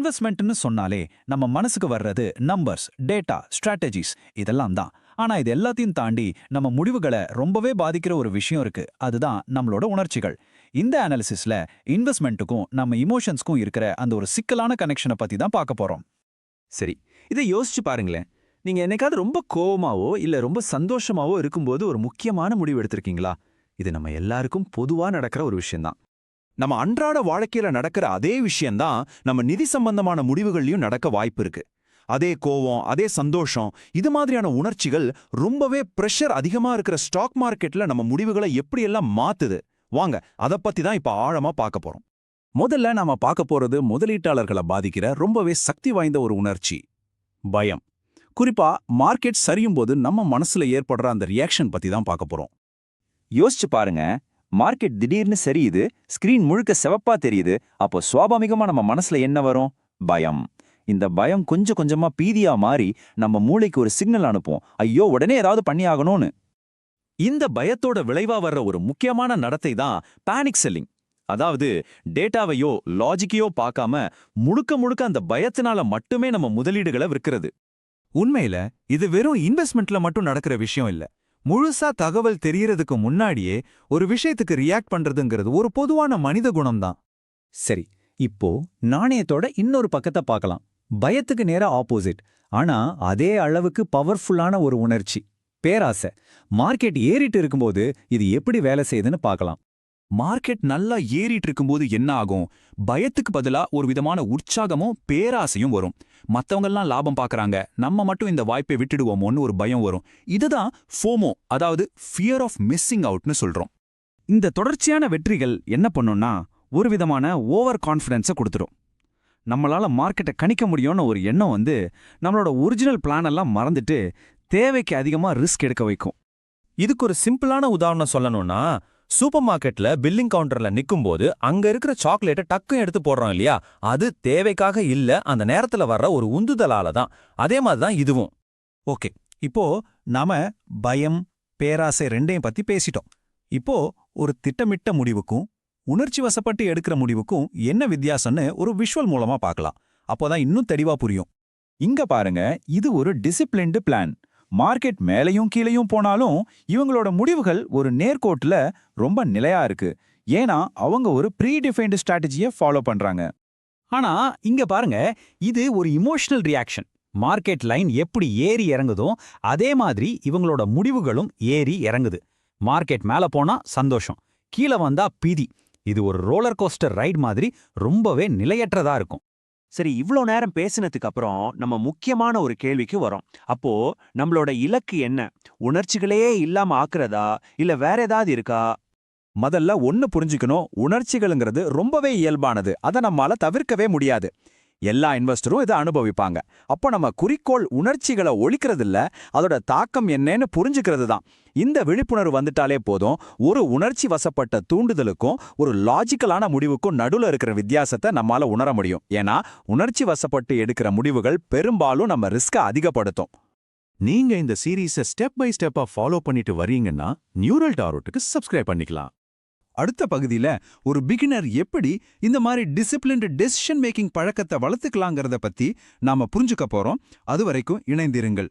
இன்வெஸ்ட்மெண்ட்னு சொன்னாலே நம்ம மனசுக்கு வர்றது நம்பர்ஸ், டேட்டா, ஸ்ட்ராட்டஜிஸ் இதெல்லாம் தான். ஆனா இது எல்லாத்தையும் தாண்டி நம்ம முடிவுகளை ரொம்பவே பாதிக்கிற ஒரு விஷயம் இருக்கு. அதுதான் நம்மளோட உணர்ச்சிகள். இந்த அனாலிசிஸ்ல இன்வெஸ்ட்மெண்ட்டுக்கும் நம்ம இமோஷன்ஸ்க்கும் இருக்கிற அந்த ஒரு சிக்கலான கனெக்ஷனை பத்தி தான் பார்க்க போறோம். சரி, இதை யோசிச்சு பாருங்களேன். நீங்க என்னைக்காவது ரொம்ப கோவமாவோ இல்ல ரொம்ப சந்தோஷமாவோ இருக்கும்போது ஒரு முக்கியமான முடிவு எடுத்திருக்கீங்களா? இது நம்ம எல்லாருக்கும் பொதுவா நடக்கிற ஒரு விஷயம்தான். நம்ம அன்றாட வாழ்க்கையில நடக்கிற அதே விஷயம்தான் நம்ம நிதி சம்பந்தமான முடிவுகள்லயும் நடக்க வாய்ப்பு இருக்கு. அதே கோவம், அதே சந்தோஷம், இது மாதிரியான உணர்ச்சிகள் ரொம்பவே பிரஷர் அதிகமா இருக்கிற ஸ்டாக் மார்க்கெட்ல நம்ம முடிவுகளை எப்படியெல்லாம் மாத்துது. வாங்க அதை பத்தி தான் இப்ப ஆழமா பார்க்க போறோம். முதல்ல நாம பார்க்க போறது முதலீட்டாளர்களை பாதிக்கிற ரொம்பவே சக்தி வாய்ந்த ஒரு உணர்ச்சி, பயம். குறிப்பா மார்க்கெட் சரியும் போது நம்ம மனசுல ஏற்படுற அந்த ரியாக்ஷன் பத்தி தான் பார்க்க போறோம். யோசிச்சு பாருங்க, மார்க்கெட் திடீர்னு சரியுது, ஸ்கிரீன் முழுக்க சிவப்பா தெரியுது. அப்போ சுவாபாவிகமா நம்ம மனசுல என்ன வரும்? பயம். இந்த பயம் கொஞ்சம் கொஞ்சமா பீதியா மாறி நம்ம மூளைக்கு ஒரு சிக்னல் அனுப்பும், ஐயோ உடனே ஏதாவது பண்ணி ஆகணும்னு. இந்த பயத்தோட விளைவா வர்ற ஒரு முக்கியமான நடத்தை தான் பேனிக் செல்லிங். அதாவது டேட்டாவையோ லாஜிக்கையோ பார்க்காம முழுக்க முழுக்க அந்த பயத்தினால மட்டுமே நம்ம முதலீடுகளை விற்கிறது. உண்மையில இது வெறும் இன்வெஸ்ட்மெண்ட்ல மட்டும் நடக்கிற விஷயம் இல்ல. முழுசா தகவல் தெரியறதுக்கு முன்னாடியே ஒரு விஷயத்துக்கு ரியாக்ட் பண்றதுங்கிறது ஒரு பொதுவான மனித குணம்தான். சரி, இப்போ நாணயத்தோட இன்னொரு பக்கத்தை பார்க்கலாம். பயத்துக்கு நேரா ஆப்போசிட், ஆனா அதே அளவுக்கு பவர்ஃபுல்லான ஒரு உணர்ச்சி, பேராசை. மார்க்கெட் ஏறிட்டு இருக்கும்போது இது எப்படி வேலை செய்யுதுன்னு பார்க்கலாம். மார்க்கெட் நல்லா ஏறிட்டு இருக்கும்போது என்ன ஆகும்? பயத்துக்கு பதிலா ஒரு விதமான உற்சாகமும் பேராசையும் வரும். மத்தவங்கெல்லாம் லாபம் பார்க்கறாங்க, நம்ம மட்டும் இந்த வாய்ப்பை விட்டுடுவோமோன்னு ஒரு பயம் வரும். இதுதான் ஃபோமோ, அதாவது ஃபியர் ஆஃப் மிஸ்ஸிங் அவுட்னு சொல்றோம். இந்த தொடர்ச்சியான வெற்றிகள் என்ன பண்ணும்னா ஒரு விதமான ஓவர் கான்ஃபிடன்ஸை கொடுத்துரும். நம்மளால மார்க்கெட்டை கணிக்க முடியும்னு ஒரு எண்ணம் நம்மளோட ஒரிஜினல் பிளான் எல்லாம் மறந்துட்டு தேவைக்கு அதிகமா ரிஸ்க் எடுக்க வைக்கும். இதுக்கு ஒரு சிம்பிளான உதாரணம் சொல்லணும்னா, சூப்பர் மார்க்கெட்ல பில்லிங் கவுண்டர்ல நிக்கும்போது அங்க இருக்கிற சாக்லேட்டை டக்கும் எடுத்து போடுறோம் இல்லையா, அது தேவைக்காக இல்ல, அந்த நேரத்துல வர்ற ஒரு உந்துதலால தான். அதே மாதிரி தான் இதுவும். ஓகே, இப்போ நாம பயம், பேராசை ரெண்டையும் பத்தி பேசிட்டோம். இப்போ ஒரு திட்டமிட்ட முடிவுக்கும் உணர்ச்சி வசப்பட்டு எடுக்கிற முடிவுக்கும் என்ன வித்தியாசம்னு ஒரு விஷுவல் மூலமா பார்க்கலாம். அப்போதான் இன்னும் தெளிவா புரியும். இங்க பாருங்க, இது ஒரு டிசிப்ளின்டு பிளான். மார்க்கெட் மேலையும் கீழையும் போனாலும் இவங்களோட முடிவுகள் ஒரு நேர்கோட்டுல ரொம்ப நிலையா இருக்கு. ஏன்னா அவங்க ஒரு ப்ரீடிஃபைன்டு ஸ்ட்ராட்டஜியை ஃபாலோ பண்றாங்க. ஆனா இங்க பாருங்க, இது ஒரு இமோஷனல் ரியாக்ஷன். மார்க்கெட் லைன் எப்படி ஏறி இறங்குதோ அதே மாதிரி இவங்களோட முடிவுகளும் ஏறி இறங்குது. மார்க்கெட் மேல போனா சந்தோஷம், கீழே வந்தா பீதி. இது ஒரு ரோலர் கோஸ்டர் ரைட் மாதிரி ரொம்பவே நிலையற்றதா இருக்கும். சரி, இவ்ளோ நேரம் பேசினதுக்கு அப்புறம் நம்ம முக்கியமான ஒரு கேள்விக்கு வரோம். அப்போ நம்மளோட இலக்கு என்ன? உணர்ச்சிகளே இல்லாம ஆக்குறதா, இல்ல வேற ஏதாவது இருக்கா? முதல்ல ஒன்னு புரிஞ்சுக்கணும், உணர்ச்சிகள்ங்கிறது ரொம்பவே இயல்பானது. அதை நம்மால தவிர்க்கவே முடியாது. எல்லா இன்வெஸ்டரும் இதை அனுபவிப்பாங்க. அப்போ நம்ம குறிக்கோள் உணர்ச்சிகளை ஒழிக்கிறது இல்ல, அதோட தாக்கம் என்னன்னு புரிஞ்சுக்கிறது தான். இந்த விழிப்புணர்வு வந்துட்டாலே போதும், ஒரு உணர்ச்சி வசப்பட்ட தூண்டுதலுக்கும் ஒரு லாஜிக்கலான முடிவுக்கும் நடுவில் இருக்கிற வித்தியாசத்தை நம்மால உணர முடியும். ஏன்னா உணர்ச்சி வசப்பட்டு எடுக்கிற முடிவுகள் பெரும்பாலும் நம்ம ரிஸ்கை அதிகப்படுத்தும். நீங்க இந்த சீரீஸை ஸ்டெப் பை ஸ்டெப்பா ஃபாலோ பண்ணிட்டு வரீங்கன்னா நியூரல் டாரோட்டுக்கு சப்ஸ்கிரைப் பண்ணிக்கலாம். அடுத்த பகுதியில ஒரு பிகினர் எப்படி இந்த மாதிரி டிசிப்ளின்டு டெசிஷன் மேக்கிங் பழக்கத்தை வளர்த்துக்கலாங்கிறத பத்தி நாம புரிஞ்சுக்க போறோம். அது வரைக்கும் இணைந்திருங்கள்.